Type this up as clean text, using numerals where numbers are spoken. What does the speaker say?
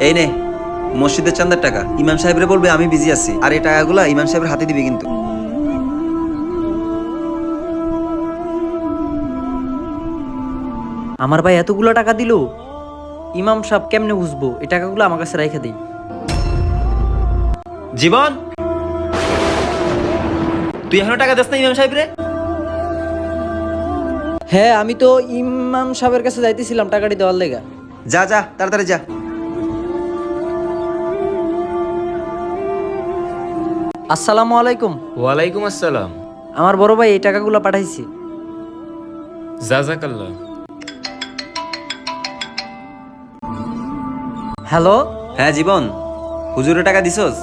এই নে মসজিদের চাঁদার টাকা। ইমাম সাহেবরে বলবে আমি বিজি আছি, আর এই টাকাগুলা ইমাম সাহেবের হাতে দিবি কিন্তু। আমার ভাই এতগুলো টাকা দিল, ইমাম সাহেব কেমনে বুঝবো? এই টাকাগুলো আমার কাছে রাইখা দিই। জীবন, তুই এখনো টাকা দিস না ইমাম সাহেবরে? হ্যাঁ, আমি তো ইমাম সাহেবের কাছে যাইতেছিলাম টাকাটি দেওয়ার লেগা। যা যা তাড়াতাড়ি যা। আসসালামু আলাইকুম। ওয়ালাইকুম আসসালাম। আমার বড় ভাই এই টাকাগুলো পাঠাইছি। জাজাকাল্লাহ। হ্যালো, হ্যাঁ জীবন, হুজুরের টাকা দিছস?